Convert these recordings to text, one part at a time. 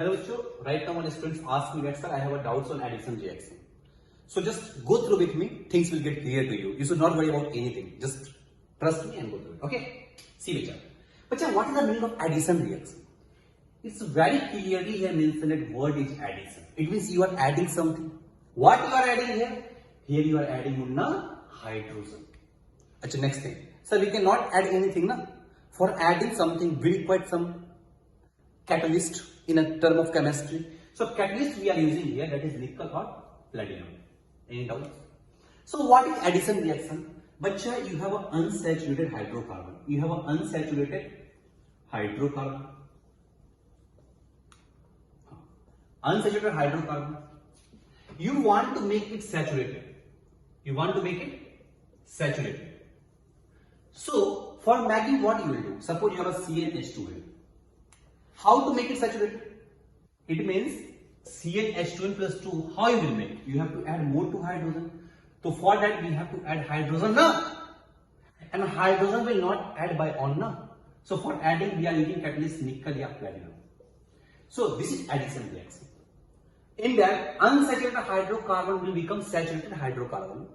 Hello, Vichu. Right now, when students ask me that, sir, I have a doubts on addition reaction. So just go through with me. Things will get clear to you. You should not worry about anything. Just trust me and go through it. Okay? See, Vichu. But what is the meaning of addition reaction? It's very clearly here mentioned that word is addition. It means you are adding something. What you are adding here? Here you are adding hydrogen. Achha, next thing. Sir, we cannot add anything, na? For adding something, we require some catalyst in a term of chemistry. So catalyst we are using here, that is nickel or platinum. Any doubts? So what is addition reaction? Bacha, you have an unsaturated hydrocarbon. You have an unsaturated hydrocarbon. Unsaturated hydrocarbon. You want to make it saturated. You want to make it saturated. So for making, what you will do? Suppose you have a CnH2n. How to make it saturated? It means CnH2n plus 2. How you will make? You have to add more to hydrogen. So for that we have to add hydrogen, na? And hydrogen will not add by on, na? So for adding we are using catalyst nickel or platinum. So this is addition reaction. In that, unsaturated hydrocarbon will become saturated hydrocarbon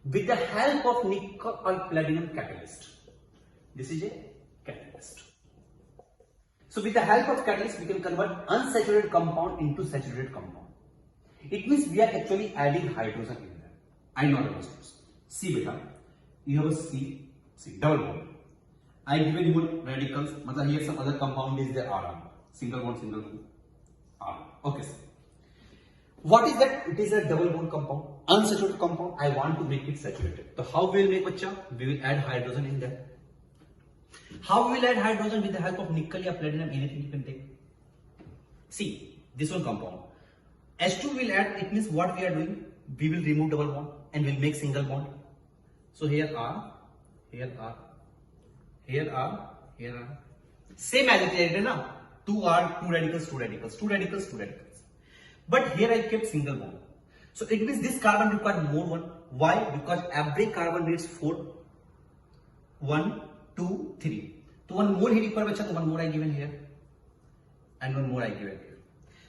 with the help of nickel or platinum catalyst. This is a catalyst. So with the help of catalyst, we can convert unsaturated compound into saturated compound. It means we are actually adding hydrogen in there. I know the process. See beta, you have a C double bond. I given you radicals, but here some other compound is there R. Single bond, R. Okay, sir. What is that? It is a double bond compound, unsaturated compound. I want to make it saturated. So how we will make, bacha? We will add hydrogen in there. How we will add hydrogen? With the help of nickel or platinum, anything you can take. See, this one compound. H2 will add, it means what we are doing? We will remove double bond and will make single bond. So here R, here R, here R, here R. Same as it is, na? 2R, 2 radicals, 2 radicals, 2 radicals, 2 radicals. But here I kept single bond. So it means this carbon requires more one. Why? Because every carbon needs 4. 1, 2, 3. So one more he requires, so one more I given here. And one more I given here.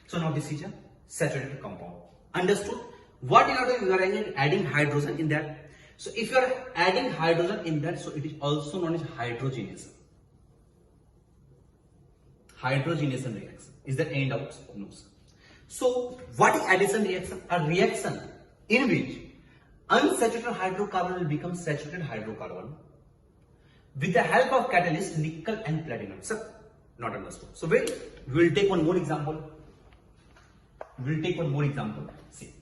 So now this is a saturated compound. Understood? What you are doing? You are adding hydrogen in that. So if you are adding hydrogen in that, so it is also known as hydrogenation. Hydrogenation reaction. Is there any doubts? No, sir. So what is addition reaction? A reaction in which unsaturated hydrocarbon will become saturated hydrocarbon with the help of catalyst nickel and platinum. Sir, not understood. So wait, we will take one more example. See.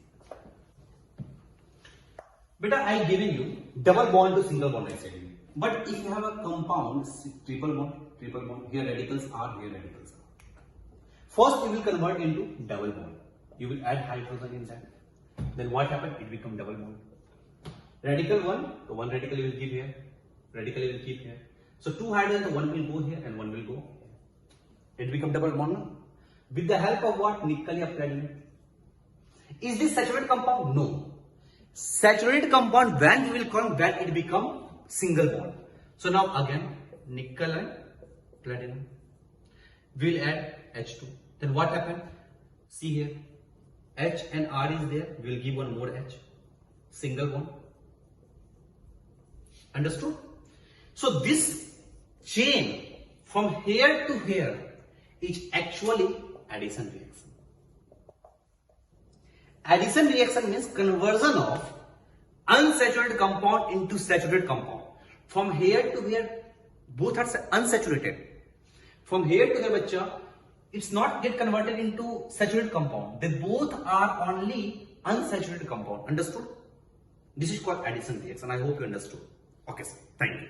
Beta, I given you double bond to single bond, I said you. But if you have a compound, triple bond, here radicals are, here radicals are. First, you will convert into double bond. You will add hydrogen in that. Then what happened? It become double bond. Radical 1, so one radical you will give here. Radical you will keep here. So two hydrogen, so one will go here and one will go here. It become double bond. No? With the help of what? Nickel or platinum. Is this saturated compound? No. Saturated compound, when you will come, when it become single bond. So now again, nickel and platinum. We will add H2. Then what happened? See here, H and R is there. We will give one more H. Single bond. Understood? So this chain from here to here is actually addition reaction. Addition reaction means conversion of unsaturated compound into saturated compound. From here to here, both are unsaturated. From here to here, bacha, it's not get converted into saturated compound. They both are only unsaturated compound. Understood? This is called addition reaction. I hope you understood. Okay, sir. Thank you.